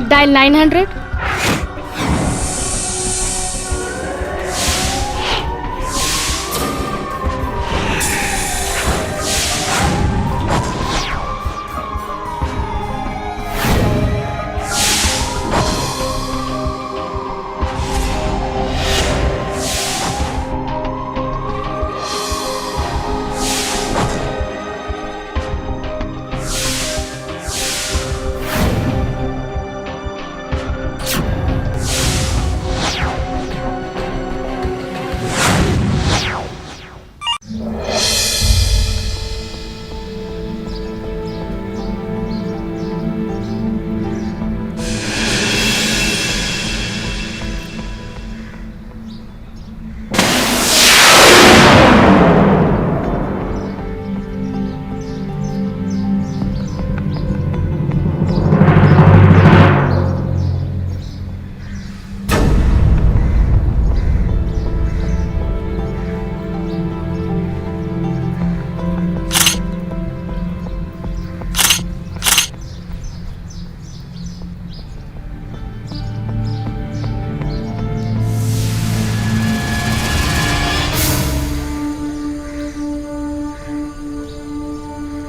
Dial 900।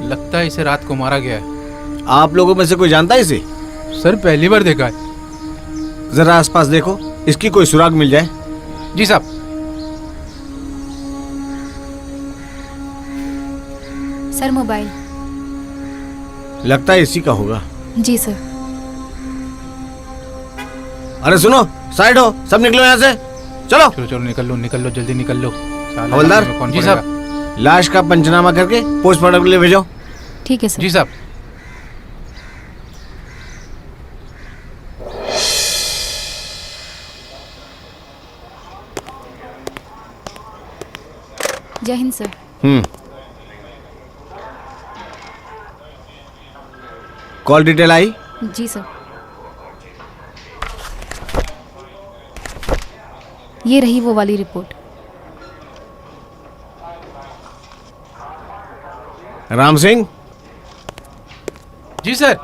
लगता है इसे रात को मारा गया है। आप लोगों में से कोई जानता है इसे? सर पहली बार देखा है। जरा आसपास देखो, इसकी कोई सुराग मिल जाए। जी साहब। Sir mobile. लगता है इसी का होगा। जी सर। अरे सुनो, साइड हो, सब निकलो यहाँ से। चलो चलो चलो निकल लो जल्दी निकल लो। हवलदार। जी साहब। लाश का पंचनामा करके पोस्टमार्टम के लिए भेजो। ठीक है सर। जी साहब। जय हिंद सर। कॉल डिटेल आई? जी सर। ये रही वो वाली रिपोर्ट। राम सिंह। जी सर।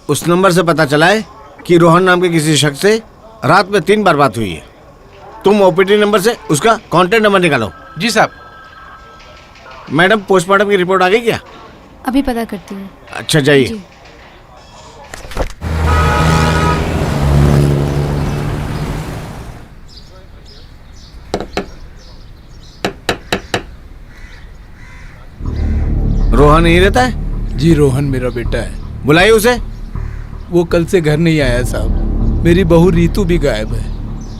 उस नंबर से पता चला है कि रोहन नाम के किसी शख्स से रात में 3 बार बात हुई है। तुम ओपीडी नंबर से उसका कांटेक्ट नंबर निकालो। जी साहब। मैडम, पोस्टमार्टम की रिपोर्ट आ गई क्या? अभी पता करती हूँ। अच्छा जाइए। जी। रोहन यहीं रहता है? जी रोहन मेरा बेटा है। बुलाइए उसे। वो कल से घर नहीं आया साहब। मेरी बहू रीतू भी गायब है।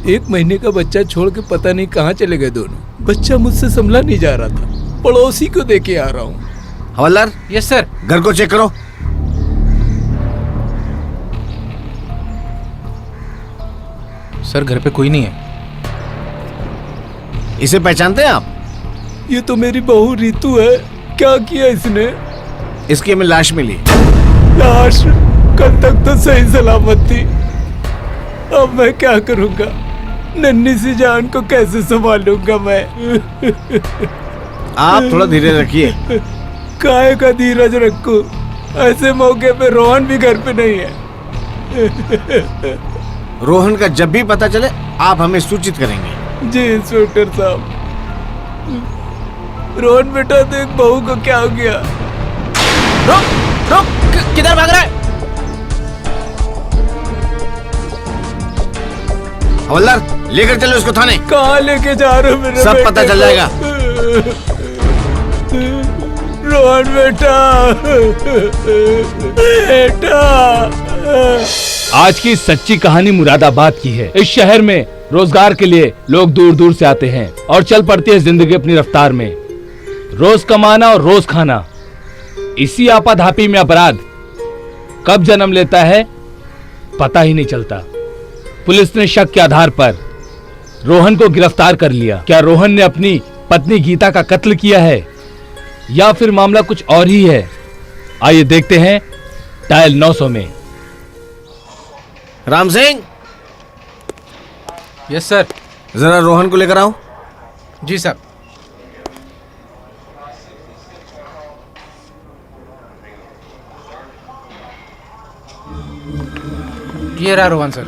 1 महीने का बच्चा छोड़ के पता नहीं कहाँ चले गए दोनों। बच्चा मुझसे संभला नहीं जा रहा था, पड़ोसी को दे के आ रहा हूँ। हवलदार। Yes sir. घर को चेक करो। सर घर पे कोई नहीं है। इसे पहचानते हैं आप? ये तो मेरी बहू रीतू है। क्या किया इसने? इसकी हमें लाश मिली। लाश? कल तक तो सही सलामत थी। अब मैं क्या करूंगा? नन्ही सी जान को कैसे संभालूंगा मैं? आप थोड़ा धीरे रखिए। काहे का धीरज रखूं? ऐसे मौके पे रोहन भी घर पे नहीं है। रोहन का जब भी पता चले आप हमें सूचित करेंगे। जी इंस्पेक्टर साहब। रोहन बेटा देख बहू को क्या हो गया। रुक रुक, किधर भाग रहा है? हवलदार, लेकर चलो उसको थाने। कहाँ लेके जा रहे हो मेरे सब बेटे पता चल जाएगा। रोहन बेटा, बेटा। आज की सच्ची कहानी मुरादाबाद की है। इस शहर में रोजगार के लिए लोग दूर दूर से आते हैं और चल पड़ती है जिंदगी अपनी रफ्तार में। रोज कमाना और रोज खाना, इसी आपाधापी में अपराध कब जन्म लेता है पता ही नहीं चलता। पुलिस ने शक के आधार पर रोहन को गिरफ्तार कर लिया। क्या रोहन ने अपनी पत्नी गीता का कत्ल किया है या फिर मामला कुछ और ही है? आइए देखते हैं डायल 900 में। राम सिंह। Yes sir. जरा रोहन को लेकर आओ। जी साहब। ये रहा रोहन सर।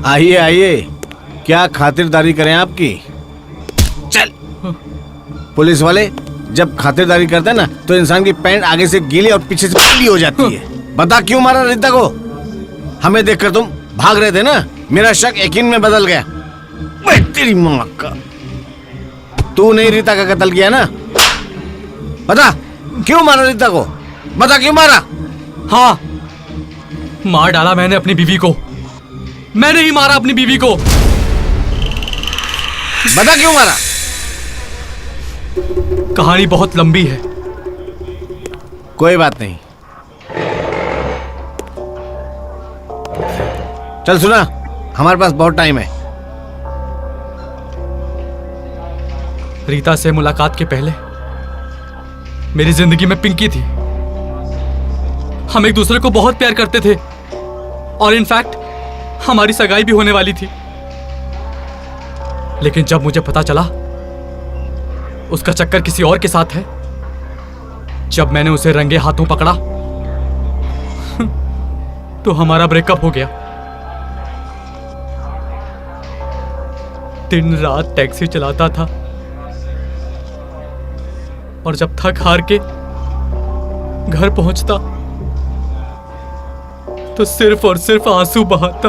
आइए आइए, क्या खातिरदारी करें आपकी। चल। पुलिस वाले जब खातिरदारी करते हैं ना तो इंसान की पैंट आगे से गीली और पीछे से पीली हो जाती है। बता क्यों मारा रीता को? हमें देखकर तुम भाग रहे थे ना, मेरा शक यकीन में बदल गया। तेरी माँ का, तू नहीं रीता का कत्ल किया ना? बता क्यों मारा रीता को? बता क्यों मारा? हाँ, मार डाला मैंने अपनी बीवी को। मैंने ही मारा अपनी बीवी को। बता क्यों मारा? कहानी बहुत लंबी है। कोई बात नहीं, चल सुना, हमारे पास बहुत टाइम है। रीता से मुलाकात के पहले मेरी जिंदगी में पिंकी थी। हम एक दूसरे को बहुत प्यार करते थे और इनफैक्ट हमारी सगाई भी होने वाली थी। लेकिन जब मुझे पता चला उसका चक्कर किसी और के साथ है, जब मैंने उसे रंगे हाथों पकड़ा तो हमारा ब्रेकअप हो गया। दिन रात टैक्सी चलाता था और जब थक हार के घर पहुंचता तो सिर्फ और सिर्फ आंसू बहाता।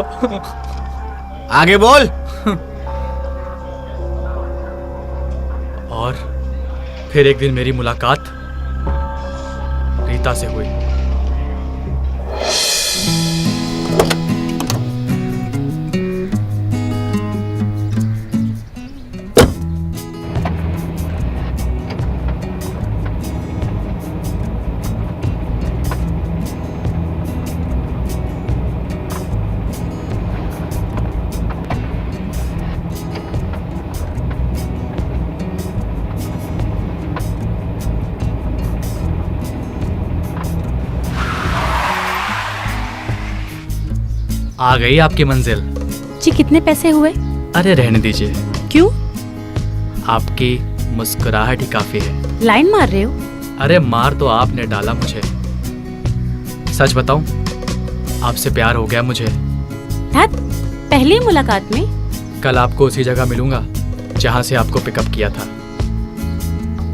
आगे बोल। और फिर एक दिन मेरी मुलाकात रीता से हुई। आ गई आपकी मंजिल। जी कितने पैसे हुए? अरे रहने दीजिए, क्यों? आपकी मुस्कुराहट ही काफी है। लाइन मार रहे हो? अरे मार तो आपने डाला मुझे। सच बताऊं, आपसे प्यार हो गया मुझे। हद, पहली मुलाकात में? कल आपको उसी जगह मिलूंगा जहां से आपको पिकअप किया था।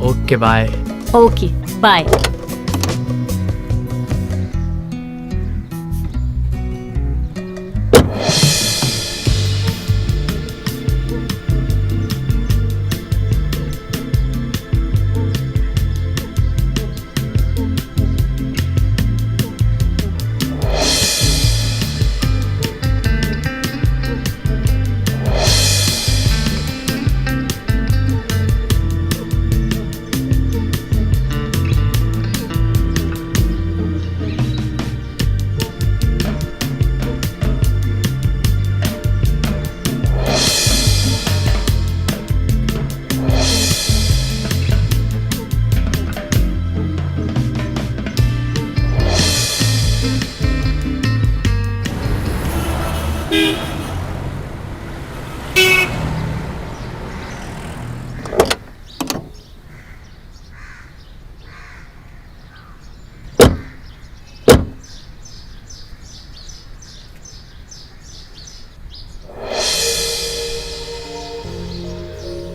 Okay bye. Okay bye.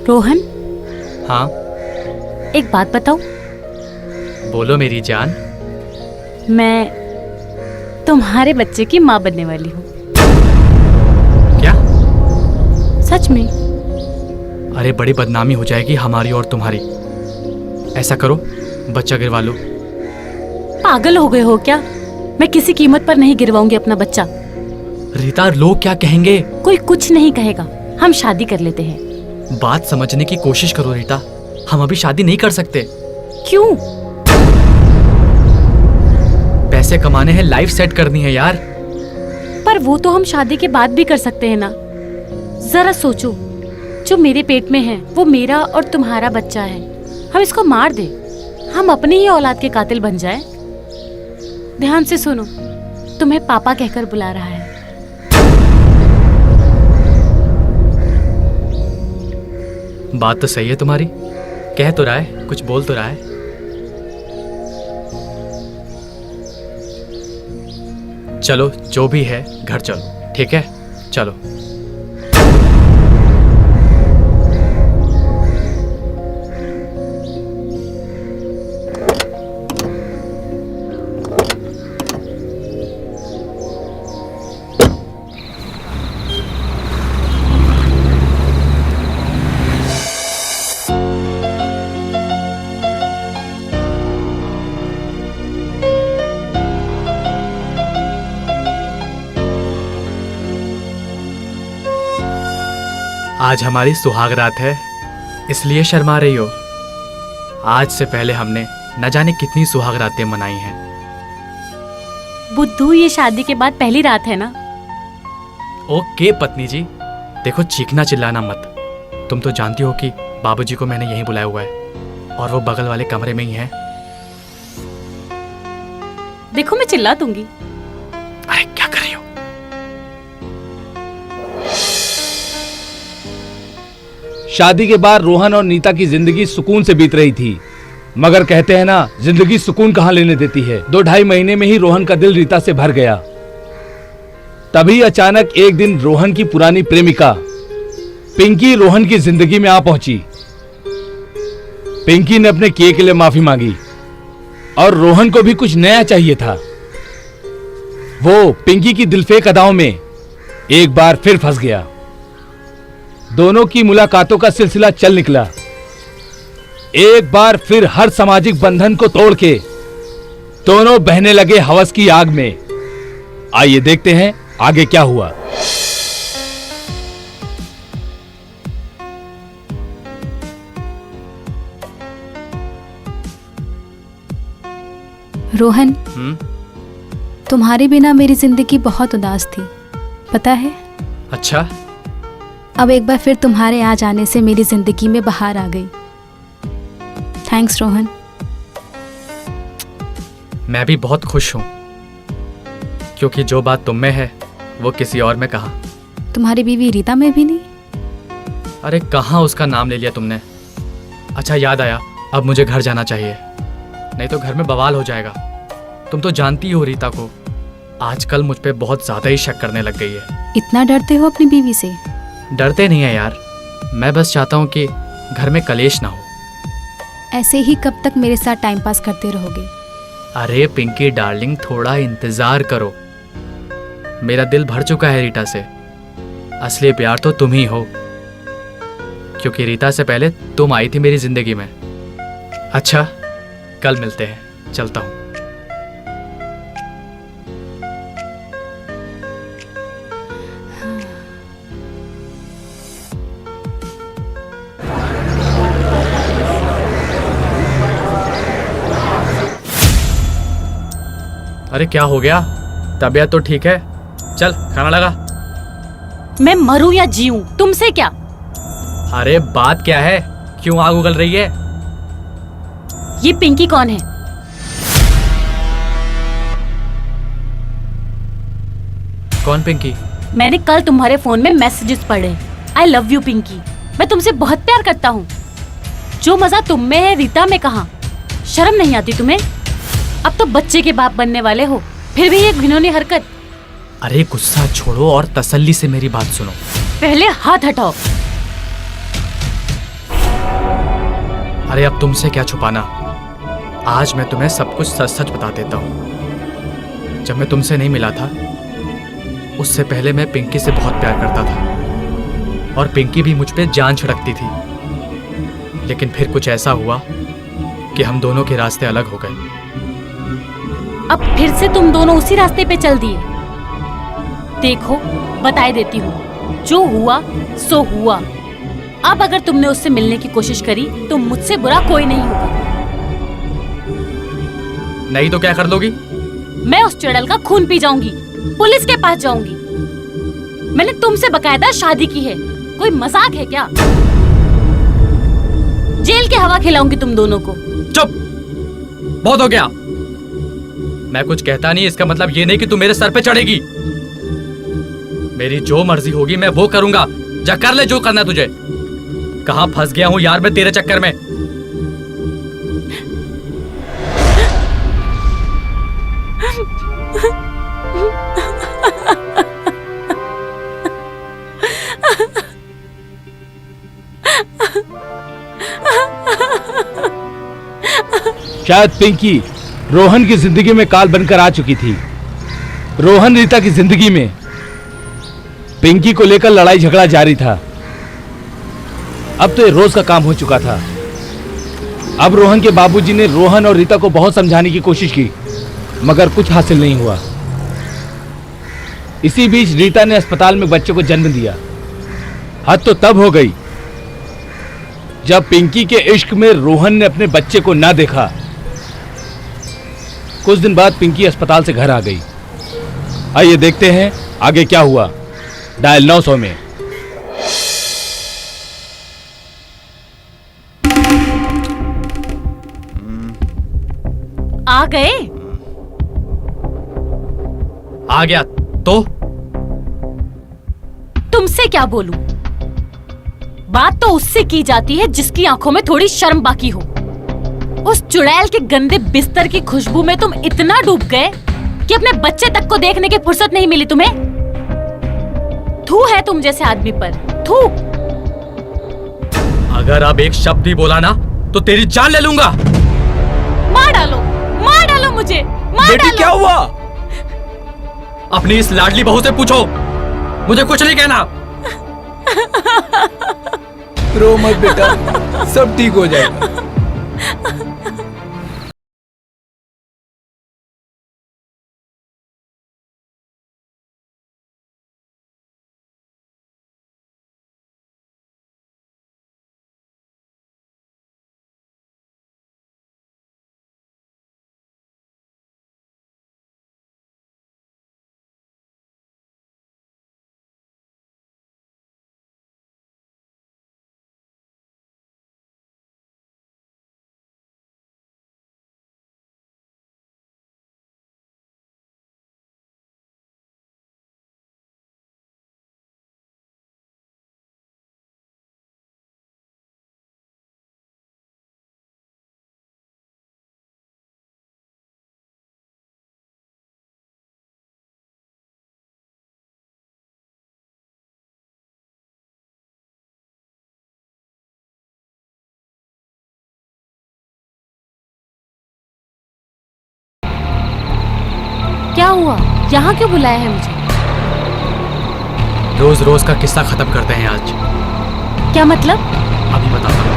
Rohan, हाँ एक बात बताऊं? बोलो मेरी जान। मैं तुम्हारे बच्चे की माँ बनने वाली हूँ। क्या? सच में। अरे बड़ी बदनामी हो जाएगी हमारी और तुम्हारी। ऐसा करो, बच्चा गिरवा लो। पागल हो गए हो क्या? मैं किसी कीमत पर नहीं गिरवाऊंगी अपना बच्चा। रीता, लोग क्या कहेंगे? कोई कुछ नहीं कहेगा। हम शादी कर लेते हैं। बात समझने की कोशिश करो रीता, हम अभी शादी नहीं कर सकते। क्यों? पैसे कमाने हैं, लाइफ सेट करनी है यार। पर वो तो हम शादी के बाद भी कर सकते हैं ना। जरा सोचो, जो मेरे पेट में है वो मेरा और तुम्हारा बच्चा है। हम इसको मार दे, हम अपनी ही औलाद के कातिल बन जाए। ध्यान से सुनो, तुम्हें पापा कहकर बुला रहा है। बात तो सही है तुम्हारी, कह तो रहा है, कुछ बोल तो रहा है। चलो जो भी है घर चलो, ठीक है? चलो। आज हमारी सुहाग रात है, इसलिए शर्मा रही हो। आज से पहले हमने न जाने कितनी सुहाग रातें मनाई हैं। बुद्धू, ये शादी के बाद पहली रात है ना? ओके पत्नी जी, देखो चीखना चिल्लाना मत। तुम तो जानती हो कि बाबूजी को मैंने यहीं बुलाया हुआ है और वो बगल वाले कमरे में ही है। देखो मैं चिल्ला दूंगी। अरे क्या कर रही हो? शादी के बाद रोहन और नीता की जिंदगी सुकून से बीत रही थी, मगर कहते हैं ना, जिंदगी सुकून कहां लेने देती है। 2-2.5 महीने में ही रोहन का दिल रीता से भर गया। तभी अचानक एक दिन रोहन की पुरानी प्रेमिका पिंकी रोहन की जिंदगी में आ पहुंची। पिंकी ने अपने किए के लिए माफी मांगी और रोहन को भी कुछ नया चाहिए था। वो पिंकी की दिलफेक अदाओं में एक बार फिर फंस गया। दोनों की मुलाकातों का सिलसिला चल निकला। एक बार फिर हर सामाजिक बंधन को तोड़ के दोनों बहने लगे हवस की आग में। आइए देखते हैं आगे क्या हुआ। रोहन, तुम्हारे बिना मेरी जिंदगी बहुत उदास थी, पता है? अच्छा, अब एक बार फिर तुम्हारे आ जाने से मेरी जिंदगी में बहार आ गई। थैंक्स रोहन। मैं भी बहुत खुश हूं, क्योंकि जो बात तुम में है वो किसी और में कहा। तुम्हारी बीवी रीता में भी नहीं? अरे कहाँ उसका नाम ले लिया तुमने। अच्छा याद आया, अब मुझे घर जाना चाहिए, नहीं तो घर में बवाल हो जाएगा। तुम तो जानती हो रीता को, आजकल मुझ पे बहुत ज्यादा ही शक करने लग गई है। इतना डरते हो अपनी बीवी से? डरते नहीं है यार, मैं बस चाहता हूँ कि घर में कलेश ना हो। ऐसे ही कब तक मेरे साथ टाइम पास करते रहोगे? अरे पिंकी डार्लिंग, थोड़ा इंतजार करो। मेरा दिल भर चुका है रीता से। असली प्यार तो तुम ही हो, क्योंकि रीता से पहले तुम आई थी मेरी जिंदगी में। अच्छा, कल मिलते हैं, चलता हूँ। अरे क्या हो गया? तबीयत तो ठीक है? चल खाना लगा। मैं मरूं या जीऊं, तुमसे क्या? अरे बात क्या है, क्यों आग उगल रही है? ये पिंकी कौन है? कौन पिंकी? मैंने कल तुम्हारे फोन में मैसेजेस पढ़े। आई लव यू पिंकी, मैं तुमसे बहुत प्यार करता हूँ। जो मजा तुम में है रीता में कहाँ? शर्म नहीं आती तुम्हें? अब तो बच्चे के बाप बनने वाले हो, फिर भी ये घिनौनी हरकत। अरे गुस्सा छोड़ो और तसल्ली से मेरी बात सुनो। पहले हाथ हटाओ। अरे अब तुमसे क्या छुपाना, आज मैं तुम्हें सब कुछ सच सच बता देता हूँ। जब मैं तुमसे नहीं मिला था, उससे पहले मैं पिंकी से बहुत प्यार करता था और पिंकी भी मुझ पे जान छिड़कती थी। लेकिन फिर कुछ ऐसा हुआ कि हम दोनों के रास्ते अलग हो गए। अब फिर से तुम दोनों उसी रास्ते पे चल दिए। देखो बताए देती हूँ, जो हुआ सो हुआ। अब अगर तुमने उससे मिलने की कोशिश करी तो मुझसे बुरा कोई नहीं होगा। नहीं तो क्या कर लोगी? मैं उस चुड़ैल का खून पी जाऊंगी, पुलिस के पास जाऊंगी। मैंने तुमसे बकायदा शादी की है, कोई मजाक है क्या? जेल की हवा खिलाऊंगी तुम दोनों को। चुप, बहुत हो गया। मैं कुछ कहता नहीं, इसका मतलब ये नहीं कि तू मेरे सर पे चढ़ेगी। मेरी जो मर्जी होगी मैं वो करूंगा। जा कर ले जो करना है तुझे। कहां फंस गया हूं यार मैं तेरे चक्कर में। शायद पिंकी रोहन की जिंदगी में काल बनकर आ चुकी थी। रोहन रीता की जिंदगी में पिंकी को लेकर लड़ाई झगड़ा जारी था। अब तो ये रोज का काम हो चुका था। अब रोहन के बाबूजी ने रोहन और रीता को बहुत समझाने की कोशिश की, मगर कुछ हासिल नहीं हुआ। इसी बीच रीता ने अस्पताल में बच्चे को जन्म दिया। हद तो तब हो गई जब पिंकी के इश्क में रोहन ने अपने बच्चे को ना देखा। कुछ दिन बाद पिंकी अस्पताल से घर आ गई। आइए देखते हैं आगे क्या हुआ डायल 900 में। आ गए? आ गया तो तुमसे क्या बोलूं? बात तो उससे की जाती है जिसकी आंखों में थोड़ी शर्म बाकी हो। उस चुड़ैल के गंदे बिस्तर की खुशबू में तुम इतना डूब गए कि अपने बच्चे तक को देखने की फुर्सत नहीं मिली तुम्हें। थू है तुम जैसे आदमी पर, थू। अगर अब एक शब्द भी बोला ना तो तेरी जान ले लूंगा। मार डालो मुझे, मार बेटी डालो। क्या हुआ? अपनी इस लाडली बहू से पूछो, मुझे कुछ नहीं कहना। रो मत बेटा, सब ठीक हो जाएगा। क्या हुआ? यहाँ क्यों बुलाया है मुझे? रोज रोज का किस्सा खत्म करते हैं आज। क्या मतलब? अभी बताता हूँ।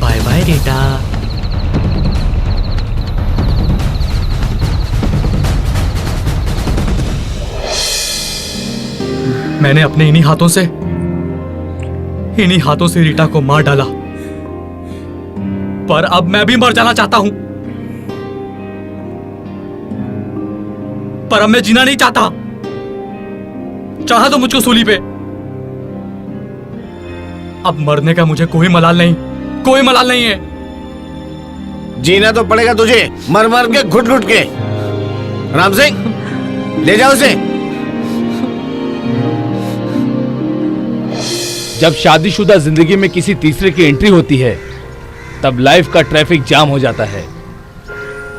Bye bye Rita. मैंने अपने इन्हीं हाथों से रीटा को मार डाला, पर अब मैं भी मर जाना चाहता हूं। पर अब मैं जीना नहीं चाहता। चाहा तो मुझको सूली पे। अब मरने का मुझे कोई मलाल नहीं है। जीना तो पड़ेगा तुझे, मर मर के घुट घुट के। राम सिंह, ले जाओ उसे। जब शादीशुदा जिंदगी में किसी तीसरे की एंट्री होती है तब लाइफ का ट्रैफिक जाम हो जाता है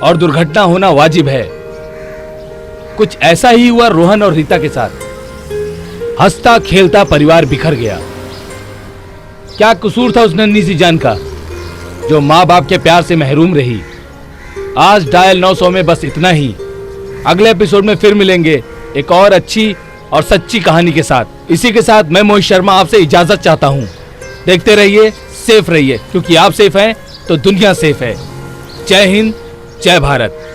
और दुर्घटना होना वाजिब है। कुछ ऐसा ही हुआ रोहन और रीता के साथ। हंसता खेलता परिवार बिखर गया। क्या कसूर था उस नन्ही सी जान का जो माँ बाप के प्यार से महरूम रही। आज डायल 900 में बस इतना ही। अगले एपिसोड में फिर मिलेंगे एक और अच्छी और सच्ची कहानी के साथ। इसी के साथ मैं मोहित शर्मा आपसे इजाजत चाहता हूं। देखते रहिए, सेफ रहिए, क्योंकि आप सेफ हैं तो दुनिया सेफ है। जय हिंद, जय भारत।